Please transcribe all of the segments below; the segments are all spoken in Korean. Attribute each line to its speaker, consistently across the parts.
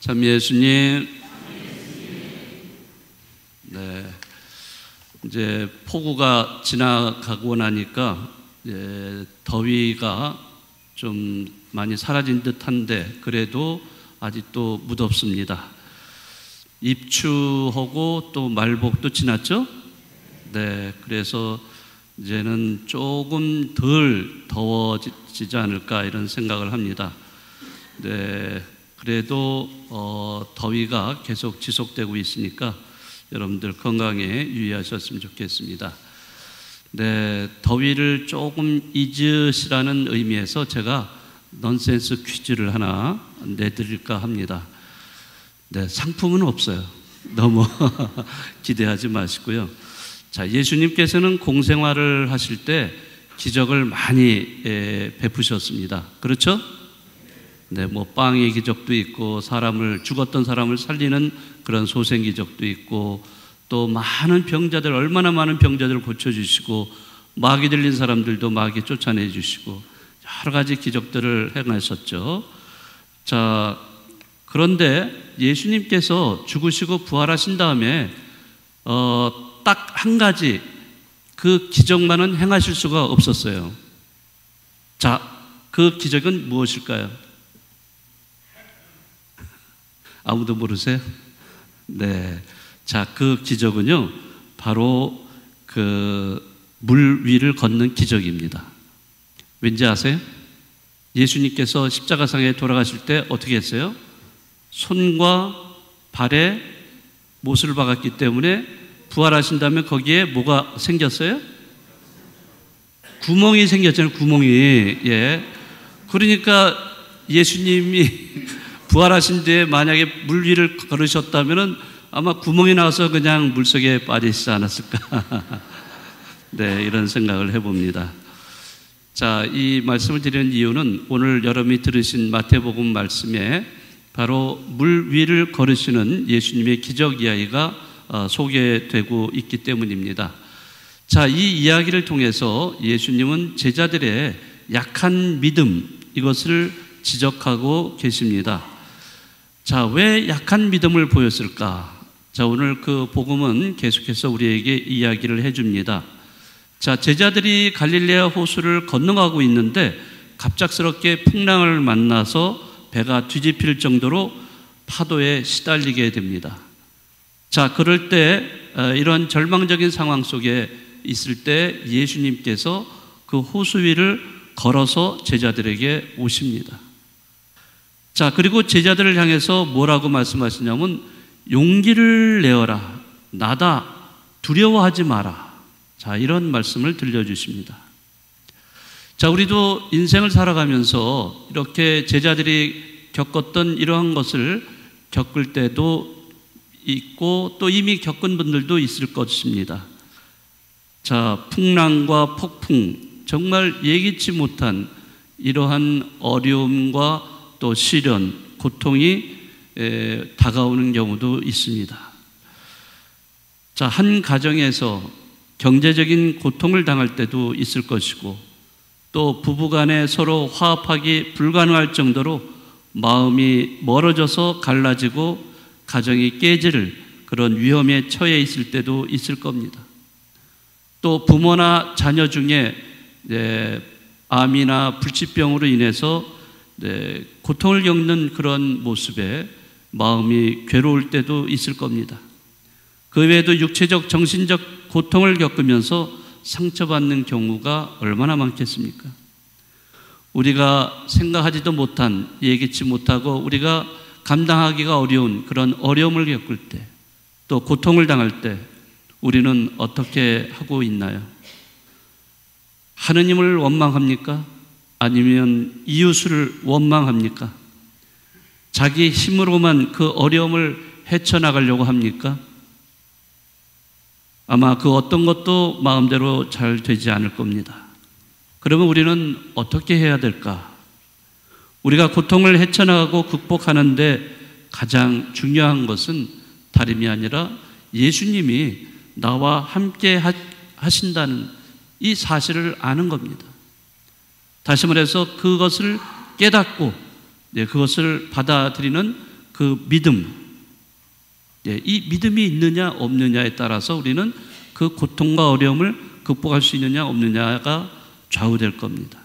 Speaker 1: 참 예수님, 네, 이제 폭우가 지나가고 나니까 더위가 좀 많이 사라진 듯한데 그래도 아직도 무덥습니다. 입추하고 또 말복도 지났죠? 네, 그래서 이제는 조금 덜 더워지지 않을까 이런 생각을 합니다. 네, 그래도 더위가 계속 지속되고 있으니까 여러분들 건강에 유의하셨으면 좋겠습니다. 네, 더위를 조금 잊으시라는 의미에서 제가 넌센스 퀴즈를 하나 내드릴까 합니다. 네, 상품은 없어요. 너무 기대하지 마시고요. 자, 예수님께서는 공생활을 하실 때 기적을 많이 베푸셨습니다. 그렇죠? 네, 뭐 빵의 기적도 있고 죽었던 사람을 살리는 그런 소생 기적도 있고 또 많은 병자들, 얼마나 많은 병자들을 고쳐주시고 마귀 들린 사람들도 마귀 쫓아내 주시고 여러 가지 기적들을 행하셨죠. 자, 그런데 예수님께서 죽으시고 부활하신 다음에 딱 한 가지 그 기적만은 행하실 수가 없었어요. 자, 그 기적은 무엇일까요? 아무도 모르세요? 네. 자, 그 기적은요, 바로 그 물 위를 걷는 기적입니다. 왠지 아세요? 예수님께서 십자가상에 돌아가실 때 어떻게 했어요? 손과 발에 못을 박았기 때문에 부활하신 다음에 거기에 뭐가 생겼어요? 구멍이 생겼잖아요, 구멍이. 예. 그러니까 예수님이 부활하신 뒤에 만약에 물 위를 걸으셨다면 아마 구멍이 나와서 그냥 물속에 빠지시지 않았을까. 네, 이런 생각을 해봅니다. 자, 이 말씀을 드리는 이유는 오늘 여러분이 들으신 마태복음 말씀에 바로 물 위를 걸으시는 예수님의 기적 이야기가 소개되고 있기 때문입니다. 자, 이 이야기를 통해서 예수님은 제자들의 약한 믿음, 이것을 지적하고 계십니다. 자, 왜 약한 믿음을 보였을까? 자, 오늘 그 복음은 계속해서 우리에게 이야기를 해줍니다. 자, 제자들이 갈릴레아 호수를 건너가고 있는데 갑작스럽게 풍랑을 만나서 배가 뒤집힐 정도로 파도에 시달리게 됩니다. 자, 그럴 때 이런 절망적인 상황 속에 있을 때 예수님께서 그 호수 위를 걸어서 제자들에게 오십니다. 자, 그리고 제자들을 향해서 뭐라고 말씀하시냐면 용기를 내어라. 나다. 두려워하지 마라. 자, 이런 말씀을 들려주십니다. 자, 우리도 인생을 살아가면서 이렇게 제자들이 겪었던 이러한 것을 겪을 때도 있고 또 이미 겪은 분들도 있을 것입니다. 자, 풍랑과 폭풍, 정말 예기치 못한 이러한 어려움과 또 시련, 고통이 다가오는 경우도 있습니다. 자, 한 가정에서 경제적인 고통을 당할 때도 있을 것이고 또 부부간에 서로 화합하기 불가능할 정도로 마음이 멀어져서 갈라지고 가정이 깨질 그런 위험에 처해 있을 때도 있을 겁니다. 또 부모나 자녀 중에 암이나 불치병으로 인해서 고통을 겪는 그런 모습에 마음이 괴로울 때도 있을 겁니다. 그 외에도 육체적, 정신적 고통을 겪으면서 상처받는 경우가 얼마나 많겠습니까? 우리가 생각하지도 못한, 예기치 못하고 우리가 감당하기가 어려운 그런 어려움을 겪을 때, 또 고통을 당할 때 우리는 어떻게 하고 있나요? 하느님을 원망합니까? 아니면 이웃을 원망합니까? 자기 힘으로만 그 어려움을 헤쳐나가려고 합니까? 아마 그 어떤 것도 마음대로 잘 되지 않을 겁니다. 그러면 우리는 어떻게 해야 될까? 우리가 고통을 헤쳐나가고 극복하는데 가장 중요한 것은 다름이 아니라 예수님이 나와 함께 하신다는 이 사실을 아는 겁니다. 다시 말해서 그것을 깨닫고 그것을 받아들이는 그 믿음, 이 믿음이 있느냐 없느냐에 따라서 우리는 그 고통과 어려움을 극복할 수 있느냐 없느냐가 좌우될 겁니다.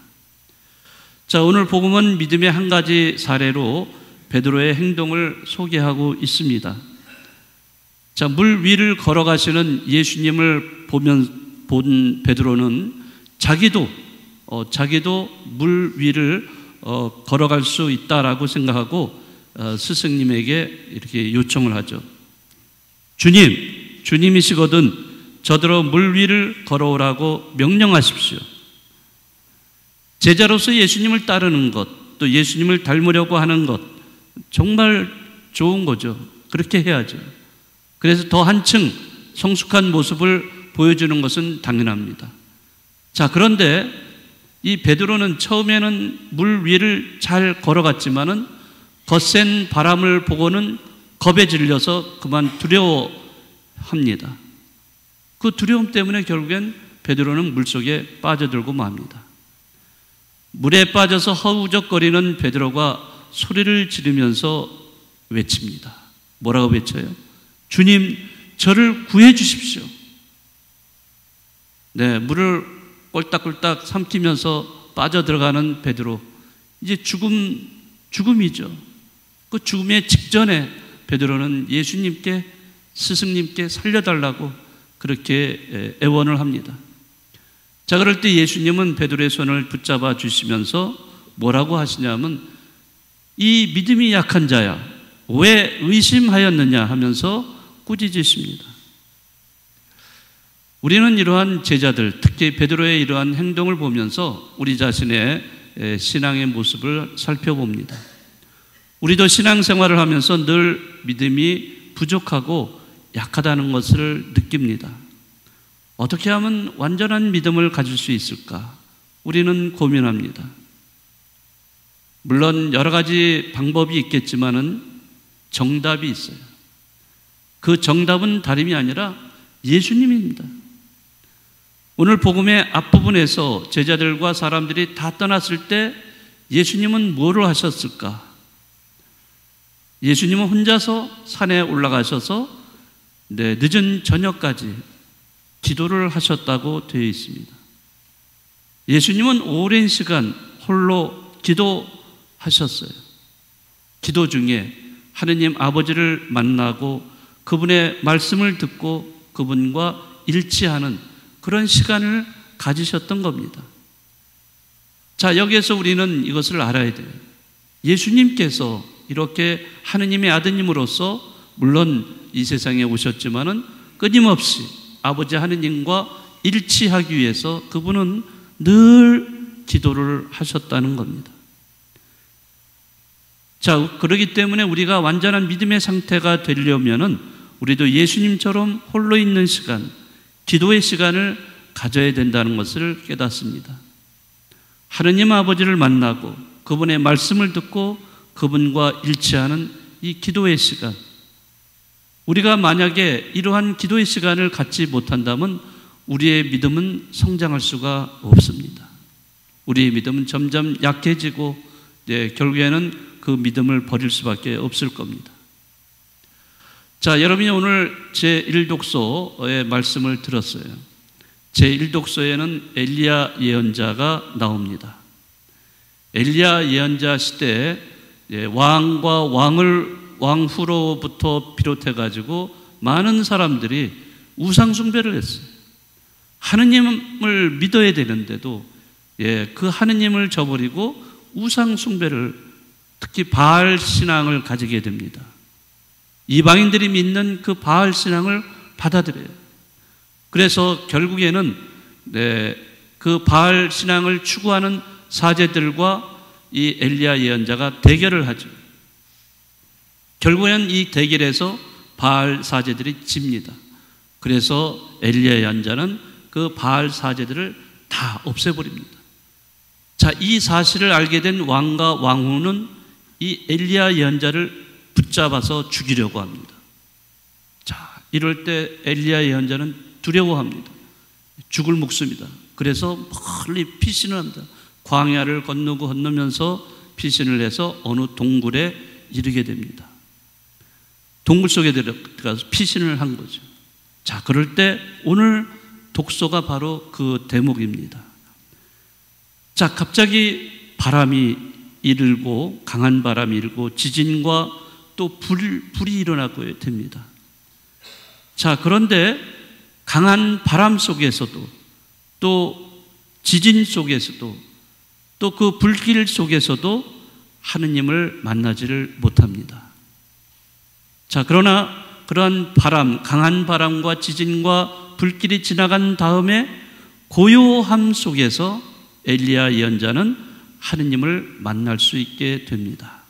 Speaker 1: 자, 오늘 복음은 믿음의 한 가지 사례로 베드로의 행동을 소개하고 있습니다. 자, 물 위를 걸어가시는 예수님을 본 베드로는 자기도 물 위를 걸어갈 수 있다라고 생각하고 스승님에게 이렇게 요청을 하죠. 주님이시거든 저더러 물 위를 걸어오라고 명령하십시오. 제자로서 예수님을 따르는 것, 또 예수님을 닮으려고 하는 것, 정말 좋은 거죠. 그렇게 해야죠. 그래서 더 한층 성숙한 모습을 보여주는 것은 당연합니다. 자, 그런데 이 베드로는 처음에는 물 위를 잘 걸어갔지만은 거센 바람을 보고는 겁에 질려서 그만 두려워합니다. 그 두려움 때문에 결국엔 베드로는 물속에 빠져들고 맙니다. 물에 빠져서 허우적거리는 베드로가 소리를 지르면서 외칩니다. 뭐라고 외쳐요? 주님, 저를 구해 주십시오. 네, 물을 꼴딱꼴딱 삼키면서 빠져들어가는 베드로. 이제 죽음이죠. 그 죽음의 직전에 베드로는 예수님께, 스승님께 살려달라고 그렇게 애원을 합니다. 자, 그럴 때 예수님은 베드로의 손을 붙잡아 주시면서 뭐라고 하시냐면, 이 믿음이 약한 자야, 왜 의심하였느냐 하면서 꾸짖으십니다. 우리는 이러한 제자들, 특히 베드로의 이러한 행동을 보면서 우리 자신의 신앙의 모습을 살펴봅니다. 우리도 신앙생활을 하면서 늘 믿음이 부족하고 약하다는 것을 느낍니다. 어떻게 하면 완전한 믿음을 가질 수 있을까? 우리는 고민합니다. 물론 여러 가지 방법이 있겠지만은 정답이 있어요. 그 정답은 다름이 아니라 예수님입니다. 오늘 복음의 앞부분에서 제자들과 사람들이 다 떠났을 때 예수님은 뭐를 하셨을까? 예수님은 혼자서 산에 올라가셔서 늦은 저녁까지 기도를 하셨다고 되어 있습니다. 예수님은 오랜 시간 홀로 기도하셨어요. 기도 중에 하느님 아버지를 만나고 그분의 말씀을 듣고 그분과 일치하는 그런 시간을 가지셨던 겁니다. 자, 여기에서 우리는 이것을 알아야 돼요. 예수님께서 이렇게 하느님의 아드님으로서 물론 이 세상에 오셨지만은 끊임없이 아버지 하느님과 일치하기 위해서 그분은 늘 기도를 하셨다는 겁니다. 자, 그렇기 때문에 우리가 완전한 믿음의 상태가 되려면은 우리도 예수님처럼 홀로 있는 시간, 기도의 시간을 가져야 된다는 것을 깨닫습니다. 하느님 아버지를 만나고 그분의 말씀을 듣고 그분과 일치하는 이 기도의 시간, 우리가 만약에 이러한 기도의 시간을 갖지 못한다면 우리의 믿음은 성장할 수가 없습니다. 우리의 믿음은 점점 약해지고 결국에는 그 믿음을 버릴 수밖에 없을 겁니다. 자, 여러분이 오늘 제1독서의 말씀을 들었어요. 제1독서에는 엘리야 예언자가 나옵니다. 엘리야 예언자 시대에 왕과 왕후로부터 비롯해 가지고 많은 사람들이 우상 숭배를 했어요. 하느님을 믿어야 되는데도 그 하느님을 저버리고 우상 숭배를, 특히 바알 신앙을 가지게 됩니다. 이방인들이 믿는 그 바알 신앙을 받아들여요. 그래서 결국에는 그 바알 신앙을 추구하는 사제들과 이 엘리야 예언자가 대결을 하죠. 결국에는 이 대결에서 바알 사제들이 집니다. 그래서 엘리야 예언자는 그 바알 사제들을 다 없애버립니다. 자, 이 사실을 알게 된 왕과 왕후는 이 엘리야 예언자를 붙잡아서 죽이려고 합니다. 자, 이럴 때 엘리야 예언자는 두려워합니다. 죽을 목숨이다. 그래서 멀리 피신을 합니다. 광야를 건너면서 피신을 해서 어느 동굴에 이르게 됩니다. 동굴 속에 들어가서 피신을 한 거죠. 자, 그럴 때 오늘 독소가 바로 그 대목입니다. 자, 갑자기 바람이 일고 강한 바람이 일고 지진과 또 불이 일어나게 됩니다. 자, 그런데 강한 바람 속에서도 또 지진 속에서도 또 그 불길 속에서도 하느님을 만나지를 못합니다. 자, 그러나 그러한 바람, 강한 바람과 지진과 불길이 지나간 다음에 고요함 속에서 엘리야 예언자는 하느님을 만날 수 있게 됩니다.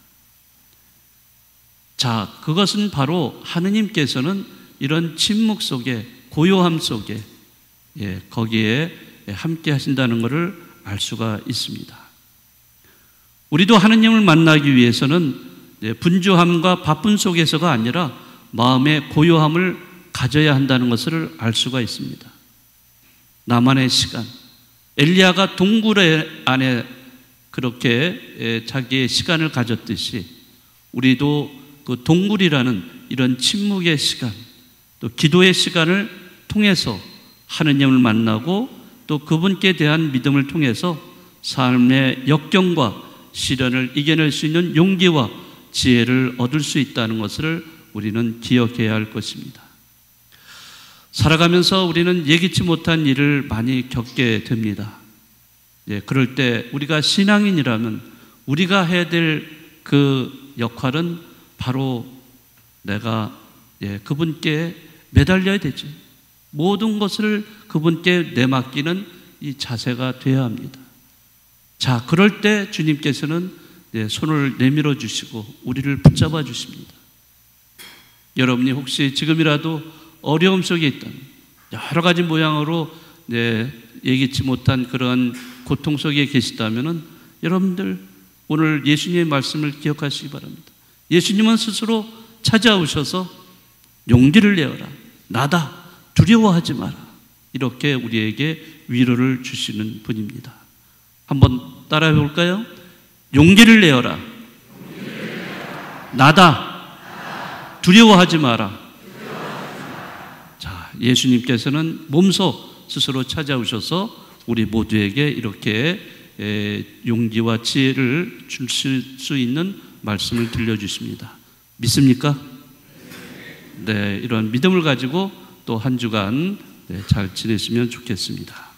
Speaker 1: 자, 그것은 바로 하느님께서는 이런 침묵 속에, 고요함 속에, 거기에 함께 하신다는 것을 알 수가 있습니다. 우리도 하느님을 만나기 위해서는 분주함과 바쁜 속에서가 아니라 마음의 고요함을 가져야 한다는 것을 알 수가 있습니다. 나만의 시간, 엘리야가 동굴 안에 그렇게 자기의 시간을 가졌듯이 우리도 그 동굴이라는 이런 침묵의 시간, 또 기도의 시간을 통해서 하느님을 만나고 또 그분께 대한 믿음을 통해서 삶의 역경과 시련을 이겨낼 수 있는 용기와 지혜를 얻을 수 있다는 것을 우리는 기억해야 할 것입니다. 살아가면서 우리는 예기치 못한 일을 많이 겪게 됩니다. 그럴 때 우리가 신앙인이라면 우리가 해야 될 그 역할은 바로 내가 그분께 매달려야 되지. 모든 것을 그분께 내맡기는 이 자세가 되어야 합니다. 자, 그럴 때 주님께서는 손을 내밀어 주시고 우리를 붙잡아 주십니다. 여러분이 혹시 지금이라도 어려움 속에 있다면, 여러 가지 모양으로 예기치 못한 그런 고통 속에 계시다면 여러분들 오늘 예수님의 말씀을 기억하시기 바랍니다. 예수님은 스스로 찾아오셔서 용기를 내어라, 나다, 두려워하지 마라, 이렇게 우리에게 위로를 주시는 분입니다. 한번 따라해 볼까요? 용기를 내어라, 나다, 두려워하지 마라. 자, 예수님께서는 몸소 스스로 찾아오셔서 우리 모두에게 이렇게 용기와 지혜를 주실 수 있는 말씀을 들려주십니다. 믿습니까? 네, 이런 믿음을 가지고 또 한 주간 잘 지내시면 좋겠습니다.